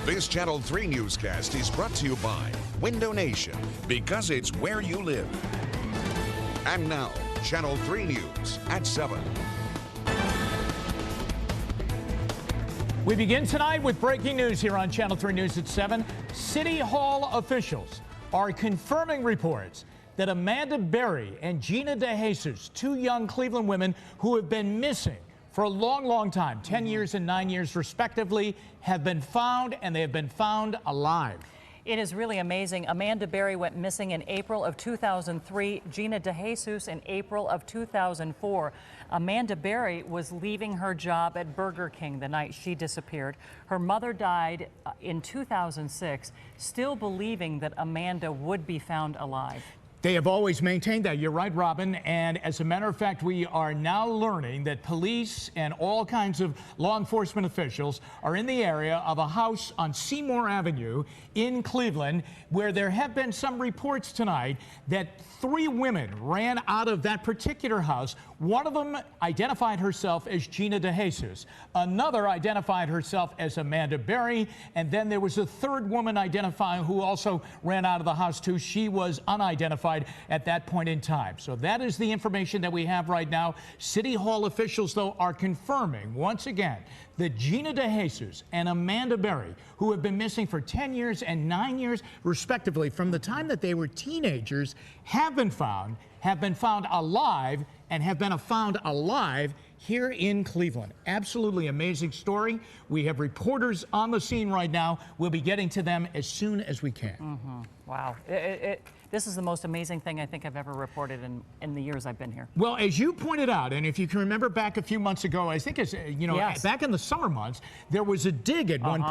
This Channel 3 newscast is brought to you by Window Nation, because it's where you live. And now, Channel 3 News at 7. We begin tonight with breaking news here on Channel 3 News at 7. City Hall officials are confirming reports that Amanda Berry and Gina DeJesus, two young Cleveland women who have been missing for a long, long time, 10 years and 9 years respectively, have been found, and they have been found alive. It is really amazing. Amanda Berry went missing in April of 2003, Gina DeJesus in April of 2004. Amanda Berry was leaving her job at Burger King the night she disappeared. Her mother died in 2006, still believing that Amanda would be found alive. They have always maintained that. You're right, Robin. And as a matter of fact, we are now learning that police and all kinds of law enforcement officials are in the area of a house on Seymour Avenue in Cleveland, where there have been some reports tonight that 3 women ran out of that particular house. One of them identified herself as Gina DeJesus. Another identified herself as Amanda Berry. And then there was a third woman identifying who also ran out of the house, too. She was unidentified at that point in time. So that is the information that we have right now. City Hall officials, though, are confirming once again that Gina DeJesus and Amanda Berry, who have been missing for 10 years and 9 years, respectively, from the time that they were teenagers, have been found alive, and have been found alive here in Cleveland. Absolutely amazing story. We have reporters on the scene right now. We'll be getting to them as soon as we can. Wow. This is the most amazing thing I think I've ever reported in the years I've been here. Well, as you pointed out, and if you can remember back a few months ago, I think it's, Yes. back in the summer months, there was a dig at one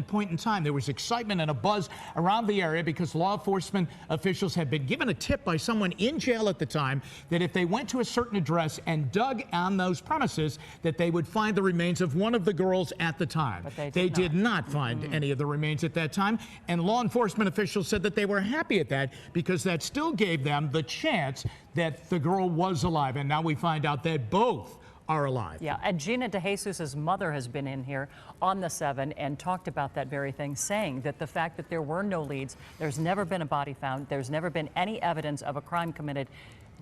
point in time. There was excitement and a buzz around the area because law enforcement officials had been given a tip by someone in jail at the time that if they went to a certain address and dug on those premises, that they would find the remains of one of the girls at the time. But they did not find any of the remains at that time, and law enforcement officials said that they were happy at that because that still gave them the chance that the girl was alive. And now we find out that both are alive. Yeah, and Gina DeJesus' mother has been in here on the 7 and talked about that very thing, saying that the fact that there were no leads, there's never been a body found, there's never been any evidence of a crime committed,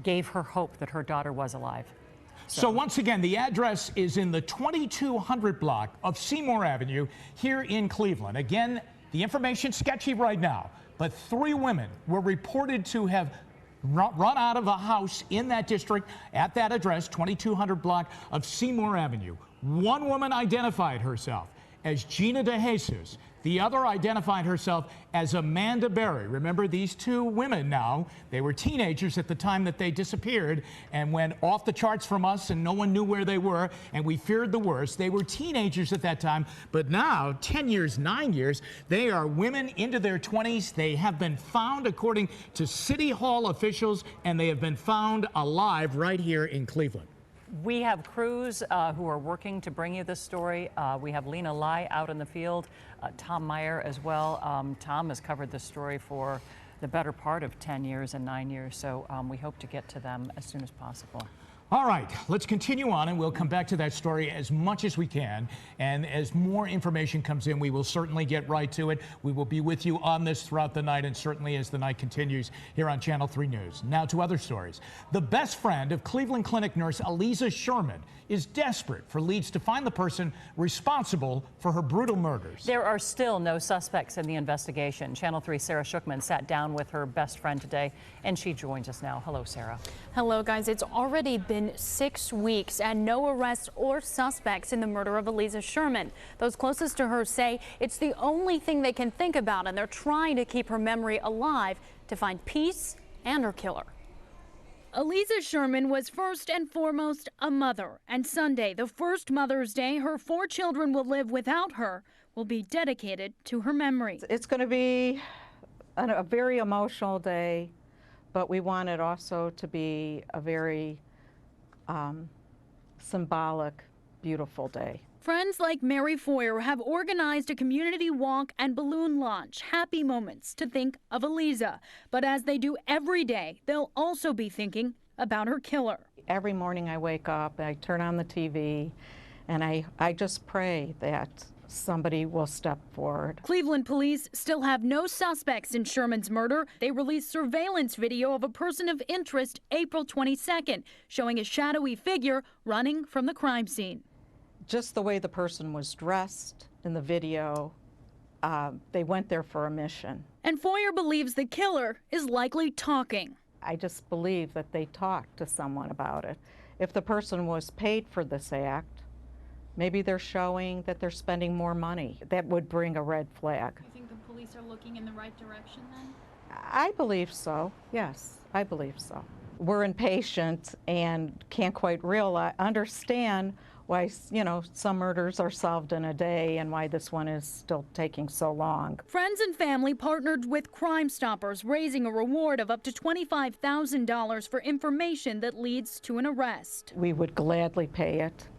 gave her hope that her daughter was alive. So once again, the address is in the 2200 block of Seymour Avenue here in Cleveland. Again, the information's sketchy right now, but 3 women were reported to have run out of a house in that district at that address, 2200 block of Seymour Avenue. One woman identified herself as Gina DeJesus. The other identified herself as Amanda Berry. Remember, these 2 women now, they were teenagers at the time that they disappeared and went off the charts from us, and no one knew where they were, and we feared the worst. They were teenagers at that time, but now, 10 years, 9 years, they are women into their 20s. They have been found, according to City Hall officials, and they have been found alive right here in Cleveland. We have crews who are working to bring you this story. We have Lena Lai out in the field, Tom Meyer as well. Tom has covered this story for the better part of 10 years and 9 years, so we hope to get to them as soon as possible. All right, let's continue on, and we'll come back to that story as much as we can. And as more information comes in, we will certainly get right to it. We will be with you on this throughout the night, and certainly as the night continues here on Channel 3 News. Now to other stories. The best friend of Cleveland Clinic nurse Eliza Sherman is desperate for leads to find the person responsible for her brutal murders. There are still no suspects in the investigation. Channel 3 Sarah Shookman sat down with her best friend today, and she joins us now. Hello, Sarah. Hello, guys. It's already been 6 weeks and no arrests or suspects in the murder of Eliza Sherman. Those closest to her say it's the only thing they can think about, and they're trying to keep her memory alive to find peace and her killer. Eliza Sherman was first and foremost a mother, and Sunday, the first Mother's Day her 4 children will live without her, will be dedicated to her memory. It's going to be a very emotional day, but we want it also to be a very symbolic, beautiful day. Friends like Mary Foyer have organized a community walk and balloon launch, Happy Moments, to think of Eliza. But as they do every day, they'll also be thinking about her killer. Every morning I wake up, I turn on the TV, and I just pray that somebody will step forward. Cleveland police still have no suspects in Sherman's murder. They released surveillance video of a person of interest April 22nd, showing a shadowy figure running from the crime scene. Just the way the person was dressed in the video, they went there for a mission. And Foyer believes the killer is likely talking. I just believe that they talked to someone about it. If the person was paid for this act, maybe they're showing that they're spending more money. That would bring a red flag. You think the police are looking in the right direction then? I believe so, yes, I believe so. We're impatient and can't quite understand why, you know, some murders are solved in a day and why this one is still taking so long. Friends and family partnered with Crime Stoppers, raising a reward of up to $25,000 for information that leads to an arrest. We would gladly pay it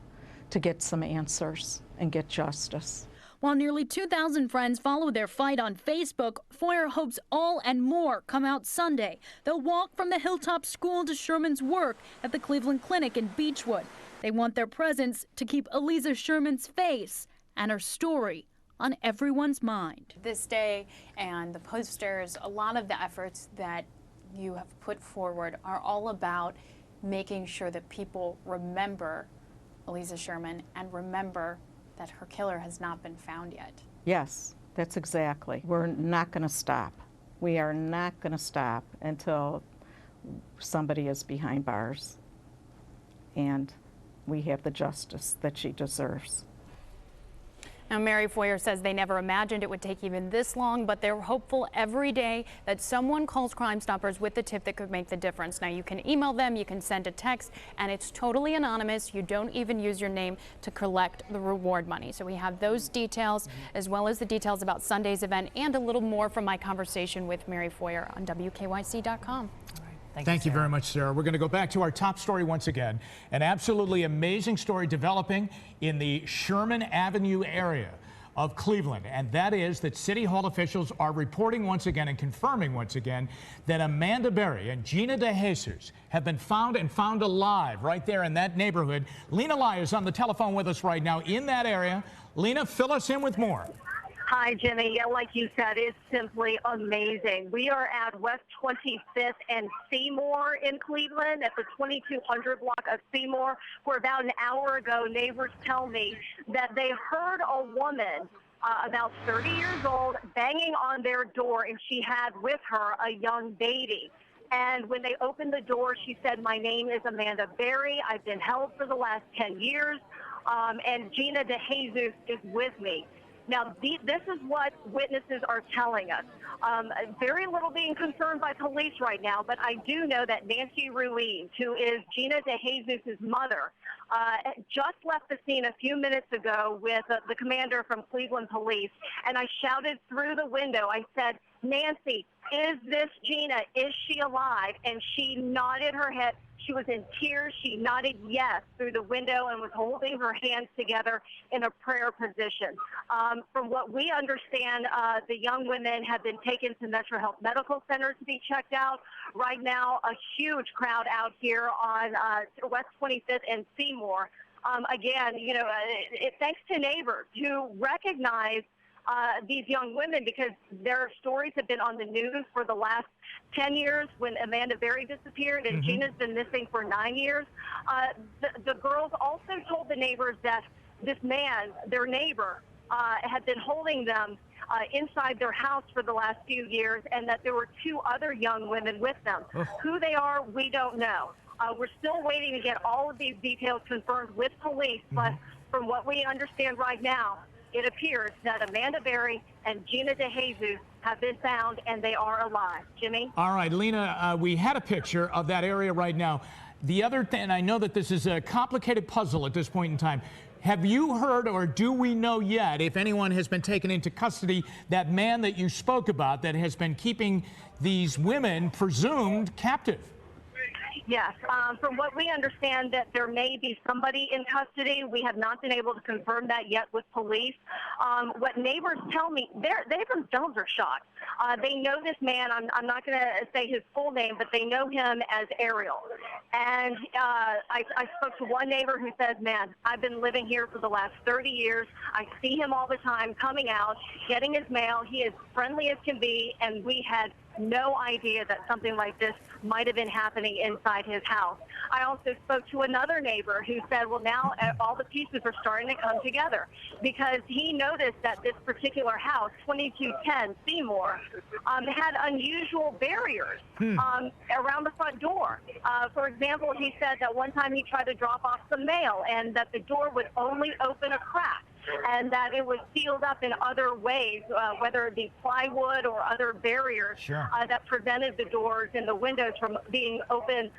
to get some answers and get justice. While nearly 2,000 friends follow their fight on Facebook, Foyer hopes all and more come out Sunday. They'll walk from the Hilltop School to Sherman's work at the Cleveland Clinic in Beechwood. They want their presence to keep Eliza Sherman's face and her story on everyone's mind. This day and the posters, a lot of the efforts that you have put forward are all about making sure that people remember Eliza Sherman and remember that her killer has not been found yet. Yes, that's exactly. We're not going to stop. We are not going to stop until somebody is behind bars and we have the justice that she deserves. Now, Mary Foyer says they never imagined it would take even this long, but they're hopeful every day that someone calls Crime Stoppers with the tip that could make the difference. Now, you can email them, you can send a text, and it's totally anonymous. You don't even use your name to collect the reward money. So we have those details, as well as the details about Sunday's event, and a little more from my conversation with Mary Foyer on WKYC.com. Thank you very much, Sarah. We're going to go back to our top story once again. An absolutely amazing story developing in the Sherman Avenue area of Cleveland, and that is that City Hall officials are reporting once again and confirming once again that Amanda Berry and Gina DeJesus have been found alive right there in that neighborhood. Lena Lai is on the telephone with us right now in that area. Lena, fill us in with more. Hi, Jimmy. Yeah, like you said, it's simply amazing. We are at West 25th and Seymour in Cleveland at the 2200 block of Seymour, where about an hour ago, neighbors tell me that they heard a woman about 30 years old banging on their door, and she had with her a young baby. And when they opened the door, she said, "My name is Amanda Berry. I've been held for the last 10 years, and Gina DeJesus is with me." Now, this is what witnesses are telling us. Very little being confirmed by police right now, but I do know that Nancy Ruiz, who is Gina DeJesus' mother, just left the scene a few minutes ago with the commander from Cleveland Police, and I shouted through the window, I said, "Nancy, is this Gina? Is she alive?" And she nodded her head. She was in tears. She nodded yes through the window and was holding her hands together in a prayer position. From what we understand, the young women have been taken to Metro Health Medical Center to be checked out. Right now, a huge crowd out here on West 25th and Seymour. Again, you know, thanks to neighbors who recognize these young women, because their stories have been on the news for the last 10 years when Amanda Berry disappeared, and Gina's been missing for 9 years. The girls also told the neighbors that this man, their neighbor, had been holding them inside their house for the last few years, and that there were 2 other young women with them. Who they are, we don't know. We're still waiting to get all of these details confirmed with police, but from what we understand right now, it appears that Amanda Berry and Gina DeJesus have been found, and they are alive. Jimmy? All right, Lena, we had a picture of that area right now. The other thing, and I know that this is a complicated puzzle at this point in time, have you heard, or do we know yet, if anyone has been taken into custody, that man that you spoke about that has been keeping these women presumed captive? Yes. From what we understand, that there may be somebody in custody. We have not been able to confirm that yet with police. What neighbors tell me, they themselves are shocked. They know this man. I'm not going to say his full name, but they know him as Ariel. And I spoke to one neighbor who says, man, I've been living here for the last 30 years. I see him all the time coming out, getting his mail. He is friendly as can be, and we had no idea that something like this might have been happening inside his house. I also spoke to another neighbor who said, well, now all the pieces are starting to come together, because he noticed that this particular house, 2210 Seymour, had unusual barriers around the front door. For example, he said that one time he tried to drop off some mail and that the door would only open a crack, and that it was sealed up in other ways, whether it be plywood or other barriers that prevented the doors and the windows from being open,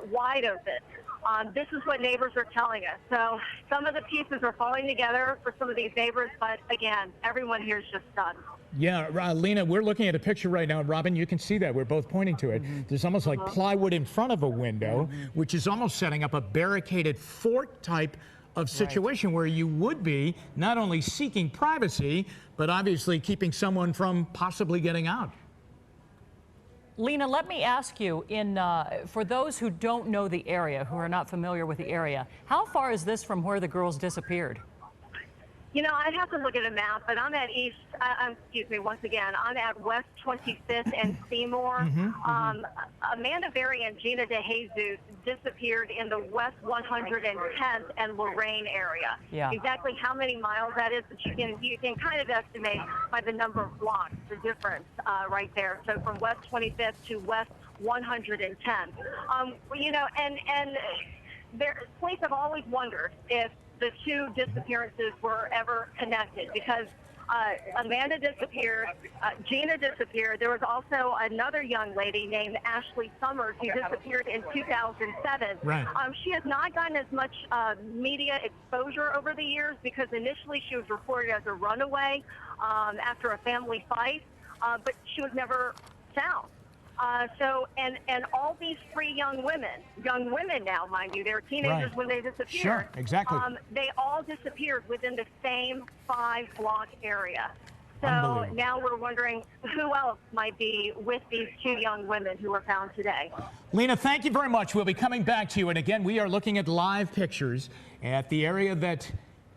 wide open. This is what neighbors are telling us. So some of the pieces are falling together for some of these neighbors, but again, everyone here is just stunned. Yeah, Lena, we're looking at a picture right now. Robin, you can see that. We're both pointing to it. There's almost like plywood in front of a window, which is almost setting up a barricaded fort type of situation where you would be not only seeking privacy, but obviously keeping someone from possibly getting out. Lena, let me ask you, for those who don't know the area, who are not familiar with the area, how far is this from where the girls disappeared? You know, I'd have to look at a map, but I'm at once again, I'm at West 25th and Seymour. Amanda Berry and Gina DeJesus disappeared in the West 110th and Lorraine area. Exactly how many miles that is, but you can kind of estimate by the number of blocks, the difference right there. So from West 25th to West 110th. You know, and police have always wondered if the two disappearances were ever connected, because Amanda disappeared, Gina disappeared. There was also another young lady named Ashley Summers who disappeared in 2007. She has not gotten as much media exposure over the years, because initially she was reported as a runaway after a family fight, but she was never found. And all these three young women now, mind you, they were teenagers when they disappeared. They all disappeared within the same 5-block area. So now we're wondering who else might be with these two young women who were found today. Lena, thank you very much. We'll be coming back to you. And again, we are looking at live pictures at the area that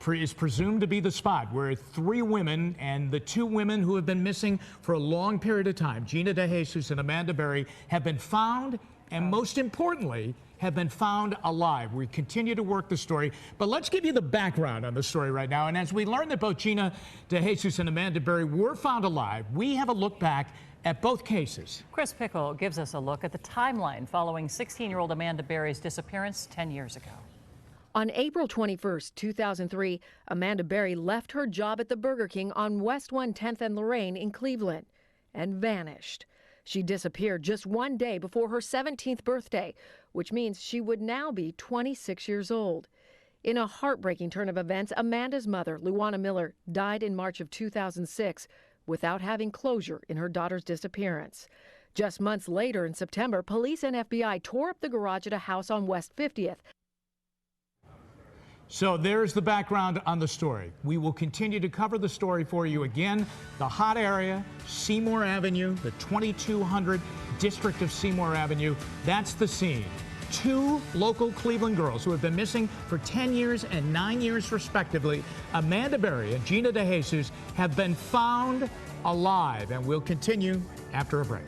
is presumed to be the spot where 3 women and the 2 women who have been missing for a long period of time, Gina DeJesus and Amanda Berry, have been found, and most importantly, have been found alive. We continue to work the story, but let's give you the background on the story right now. And as we learn that both Gina DeJesus and Amanda Berry were found alive, we have a look back at both cases. Chris Pickle gives us a look at the timeline following 16-year-old Amanda Berry's disappearance 10 years ago. On April 21, 2003, Amanda Berry left her job at the Burger King on West 110th and Lorraine in Cleveland and vanished. She disappeared just one day before her 17th birthday, which means she would now be 26 years old. In a heartbreaking turn of events, Amanda's mother, Luana Miller, died in March of 2006 without having closure in her daughter's disappearance. Just months later, in September, police and FBI tore up the garage at a house on West 50th. So there's the background on the story. We will continue to cover the story for you again. The hot area, Seymour Avenue, the 2200 district of Seymour Avenue. That's the scene. 2 local Cleveland girls who have been missing for 10 years and 9 years respectively, Amanda Berry and Gina DeJesus, have been found alive. And we'll continue after a break.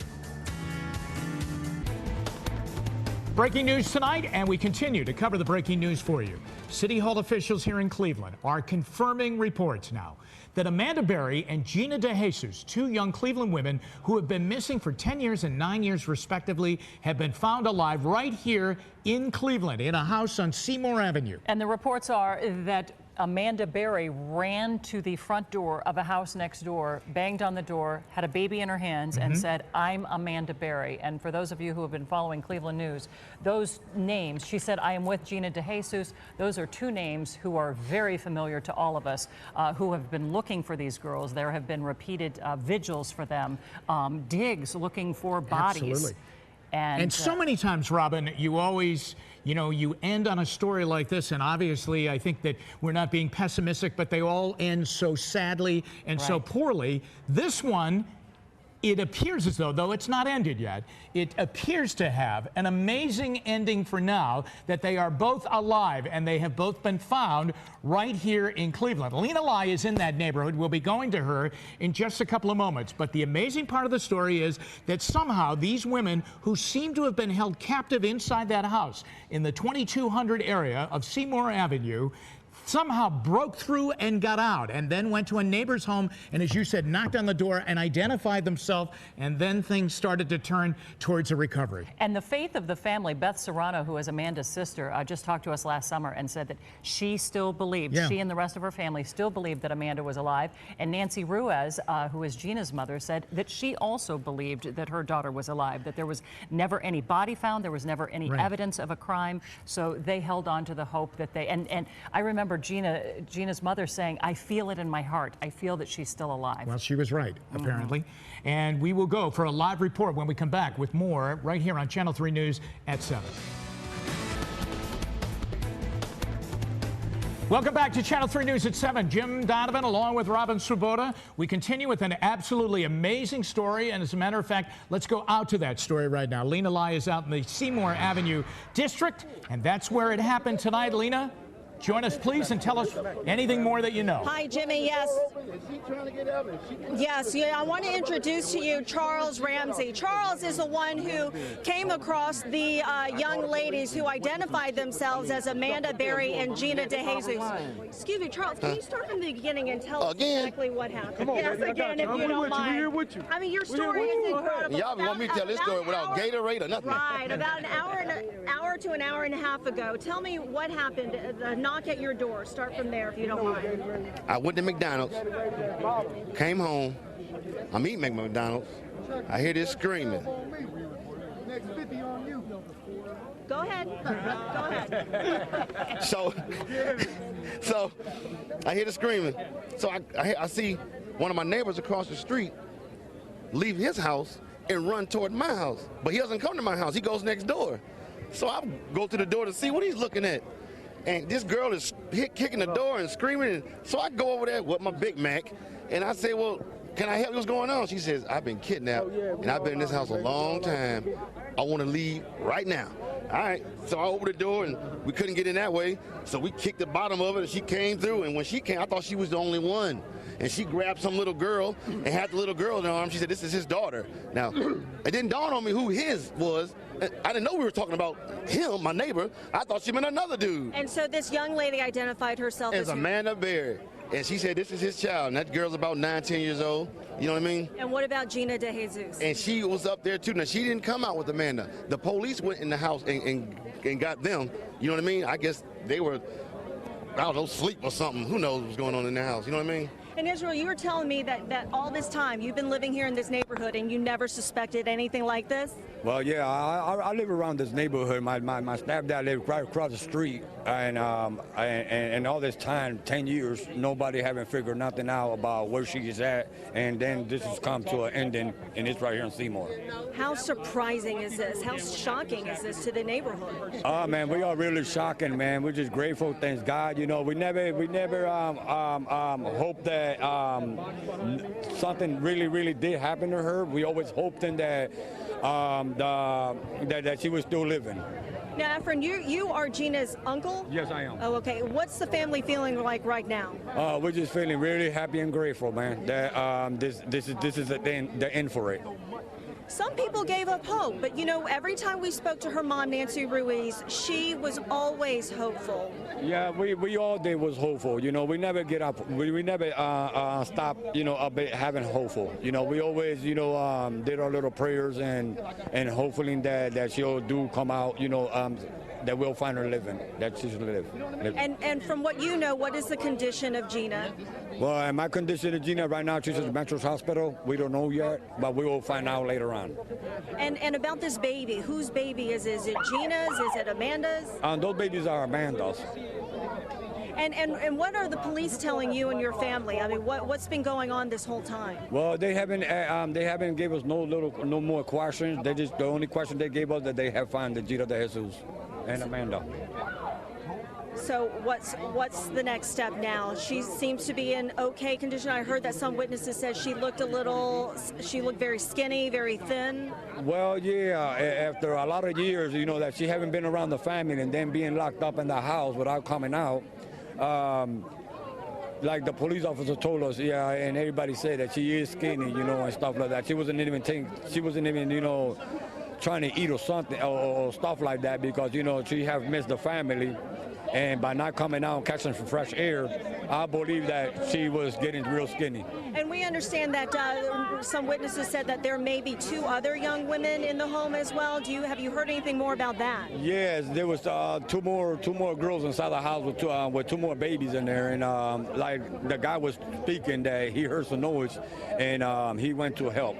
Breaking news tonight, and we continue to cover the breaking news for you. City Hall officials here in Cleveland are confirming reports now that Amanda Berry and Gina DeJesus, 2 young Cleveland women who have been missing for 10 years and 9 years respectively, have been found alive right here in Cleveland in a house on Seymour Avenue. And the reports are that Amanda Berry ran to the front door of a house next door, banged on the door, had a baby in her hands, and said, "I'm Amanda Berry." And for those of you who have been following Cleveland news, those names, she said, "I am with Gina DeJesus." Those are 2 names who are very familiar to all of us who have been looking for these girls. There have been repeated vigils for them, digs looking for bodies. Absolutely. And so many times, Robin, you always, you end on a story like this, and obviously I think that we're not being pessimistic, but they all end so sadly and so poorly. This one It appears as though it's not ended yet, it appears to have an amazing ending for now, that they are both alive and they have both been found right here in Cleveland. Lena Lai is in that neighborhood. We'll be going to her in just a couple of moments. But the amazing part of the story is that somehow these women who seem to have been held captive inside that house in the 2200 area of Seymour Avenue somehow broke through and got out, and then went to a neighbor's home and, as you said, knocked on the door and identified themselves, and then things started to turn towards a recovery. And the faith of the family, Beth Serrano, who is Amanda's sister, just talked to us last summer and said that she still believed, she and the rest of her family still believed that Amanda was alive. And Nancy Ruiz, who is Gina's mother, said that she also believed that her daughter was alive, that there was never any body found, there was never any evidence of a crime. So they held on to the hope that they, and I remember Gina's mother saying, I feel it in my heart. I feel that she's still alive. Well, she was right, apparently. And we will go for a live report when we come back with more right here on Channel 3 News at 7. Welcome back to Channel 3 News at 7. Jim Donovan along with Robin Swoboda. We continue with an absolutely amazing story, and as a matter of fact, let's go out to that story right now. Lena Lai is out in the Seymour Avenue district, and that's where it happened tonight. Lena, join us, please, and tell us anything more that you know. Hi, Jimmy. Yes. Yes. I want to introduce to you Charles Ramsey. Charles is the one who came across the young ladies who identified themselves as Amanda Berry and Gina DeJesus. Excuse me, Charles, can you start from the beginning and tell us exactly what happened? Come on, yes, baby, again, if you don't mind. We're here with you. I mean, your story is incredible. Y'all want me to tell this story without Gatorade or nothing? Right. About an hour to an hour and a half ago. Tell me what happened. The knock at your door. Start from there if you don't mind. I went to McDonald's, came home. I'm eating McDonald's. I hear this screaming. Go ahead. Go ahead. So I hear the screaming. So I see one of my neighbors across the street leave his house and run toward my house. But he doesn't come to my house. He goes next door. So I go to the door to see what he's looking at. And this girl is kicking the door and screaming. And so I go over there with my Big Mac, and I say, well, can I help you? What's going on? She says, I've been kidnapped, and I've been in this house a long time. I want to leave right now. All right. So I opened the door, and we couldn't get in that way. So we kicked the bottom of it, and she came through. And when she came, I thought she was the only one. And she grabbed some little girl and had the little girl in her arm. She said, this is his daughter. Now, it didn't dawn on me who his was. I didn't know we were talking about him, my neighbor. I thought she meant another dude. And so this young lady identified herself as Amanda Berry. And she said this is his child. And that girl's about 9, 10 years old. You know what I mean? And what about Gina DeJesus? And she was up there too. Now, she didn't come out with Amanda. The police went in the house and got them. You know what I mean? I guess they were, I don't know, sleep or something. Who knows what's going on in the house? You know what I mean? And Israel, you were telling me that all this time you've been living here in this neighborhood and you never suspected anything like this? Well, yeah, I live around this neighborhood. My stepdad lived right across the street, and all this time, 10 years, nobody haven't figured nothing out about where she is at, and then this has come to an ending, and it's right here in Seymour. How surprising is this? How shocking is this to the neighborhood? Oh man, we are really shocking, man. We're just grateful, thanks God. You know, we never hoped that something really did happen to her. We always hoped that that she was still living. Now, Efren, you are Gina's uncle? Yes, I am. Oh, okay. What's the family feeling like right now? We're just feeling really happy and grateful, man. That this is the end for it. Some people gave up hope, but you know, every time we spoke to her mom, Nancy Ruiz, she was always hopeful. Yeah, we all did was hopeful. You know, we never get up. We never stop. You know, having hopeful. You know, we always did our little prayers and hopefully that she'll do come out. You know, that we'll find her living. That she'll live. And from what you know, what is the condition of Gina? Well, my condition of Gina right now, she's at the Metro Hospital. We don't know yet, but we will find out later on. And about this baby, whose baby is it? Is it Gina's? Is it Amanda's? Those babies are Amanda's. And what are the police telling you and your family? I mean, what's been going on this whole time? Well, they haven't gave us no more questions. The only question they gave us that they have found the Gina DeJesus and Amanda. So what's the next step now? She seems to be in okay condition. I heard that some witnesses said she looked very skinny, very thin. Well, yeah, after a lot of years, you know, that she haven't been around the family and then being locked up in the house without coming out, like the police officer told us, yeah, and everybody said that she is skinny, you know, and stuff like that. She wasn't even, you know, trying to eat or something or stuff like that because, you know, she have missed the family. And by not coming out and catching some fresh air, I believe that she was getting real skinny. And we understand that some witnesses said that there may be 2 other young women in the home as well. Have you heard anything more about that? Yes, there was two more girls inside the house with 2 more babies in there. And like the guy was speaking that he heard some noise and he went to help.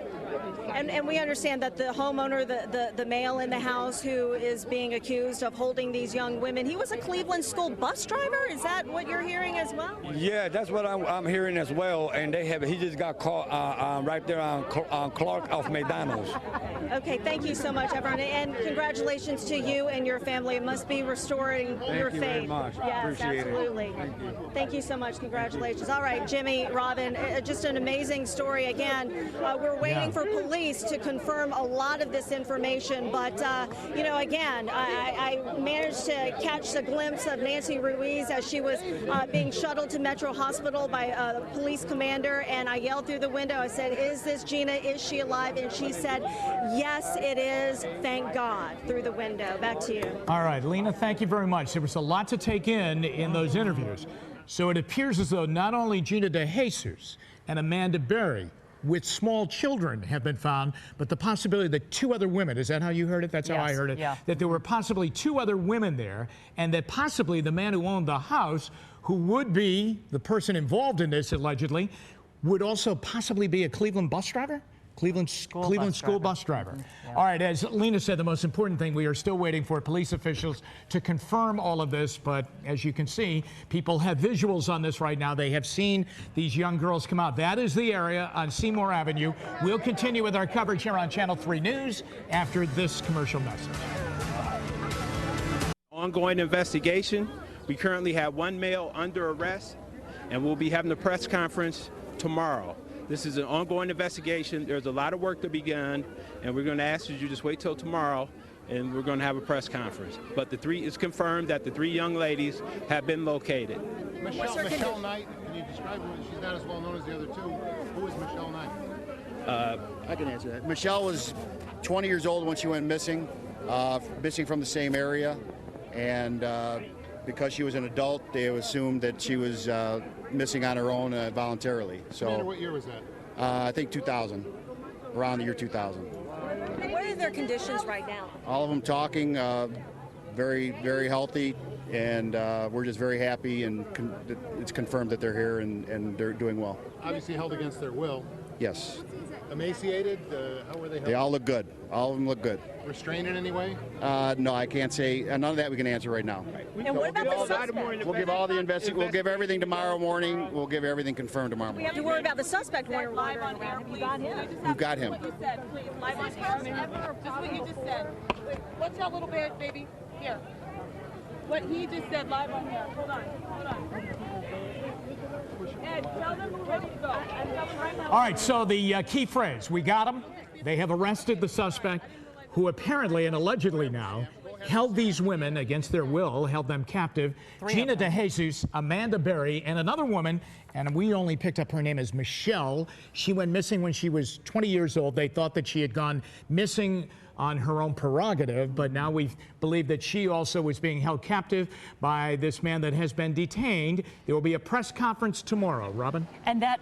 And we understand that the homeowner, the male in the house who is being accused of holding these young women, he was a Cleveland school bus driver? Is that what you're hearing as well? Yeah, that's what I'm hearing as well. And he just got caught right there on Clark off McDonald's. Okay, thank you so much, everyone. And congratulations to you and your family. It must be restoring your faith. Thank you very much. Yes, Appreciate absolutely. It. Thank you so much. Congratulations. All right, Jimmy, Robin, just an amazing story. Again, we're waiting for police to confirm a lot of this information, but you know, again, I managed to catch a glimpse of Nancy Ruiz as she was being shuttled to Metro Hospital by a police commander, and I yelled through the window. I said, "Is this Gina? Is she alive?" And she said, "Yes, it is. Thank God," through the window. Back to you. All right, Lena, thank you very much. There was a lot to take in those interviews. So it appears as though not only Gina DeJesus and Amanda Berry with small children have been found, but the possibility that 2 other women, is that how you heard it? That's how I heard it. Yeah. That there were possibly 2 other women there, and that possibly the man who owned the house, who would be the person involved in this allegedly, would also possibly be a Cleveland bus driver? Cleveland school bus driver. Mm-hmm. Yeah. All right, as Lena said, the most important thing, we are still waiting for police officials to confirm all of this, but as you can see, people have visuals on this right now. They have seen these young girls come out. That is the area on Seymour Avenue. We'll continue with our coverage here on Channel 3 News after this commercial message. Ongoing investigation. We currently have 1 male under arrest, and we'll be having a press conference tomorrow. This is an ongoing investigation. There's a lot of work to be done, and we're going to ask you to just wait till tomorrow, and we're going to have a press conference. But it's confirmed that the 3 young ladies have been located. Michelle Knight, can you describe her? She's not as well known as the other 2. Who is Michelle Knight? I can answer that. Michelle was 20 years old when she went missing from the same area, and because she was an adult, they assumed that she was missing on her own voluntarily. So, what year was that? I think 2000, around the year 2000. What are their conditions right now? All of them talking, very, very healthy, and we're just very happy, and it's confirmed that they're here and they're doing well. Obviously held against their will. Yes. Emaciated? How were they held? They all look good. All of them look good. Restrained in any way? No, I can't say. None of that we can answer right now. And what about the suspect? We'll give all the We'll give everything tomorrow morning. We'll give everything confirmed tomorrow morning. We have to worry about the suspect wandering around. Have you got him? We've got him. Live on air. Just what you just said. Watch out a little bit, baby. Here. What he just said live on air. Hold on. Ed, tell them we're ready to go. All right, so the key phrase, we got them. They have arrested the suspect who apparently and allegedly now held these women against their will, held them captive. Gina DeJesus, Amanda Berry, and another woman, and we only picked up her name as Michelle. She went missing when she was 20 years old. They thought that she had gone missing on her own prerogative, but now we believe that she also was being held captive by this man that has been detained. There will be a press conference tomorrow. Robin? And that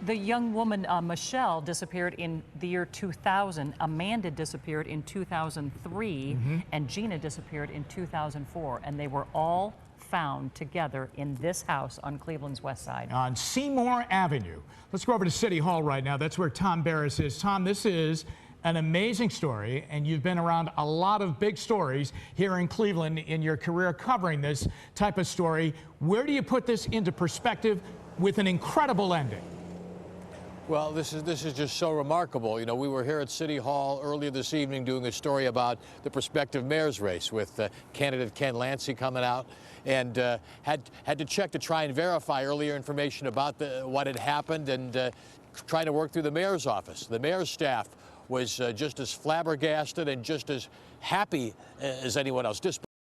the young woman, Michelle, disappeared in the year 2000. Amanda disappeared in 2003, and Gina disappeared in 2004, and they were all found together in this house on Cleveland's west side. On Seymour Avenue. Let's go over to City Hall right now. That's where Tom Barris is. Tom, this is an amazing story, and you've been around a lot of big stories here in Cleveland in your career covering this type of story. Where do you put this into perspective with an incredible ending? Well, this is just so remarkable. You know, we were here at City Hall earlier this evening doing a story about the prospective mayor's race with candidate Ken Lancey coming out, and had to check to try and verify earlier information about what had happened, and trying to work through the mayor's office. The mayor's staff was just as flabbergasted and just as happy as anyone else.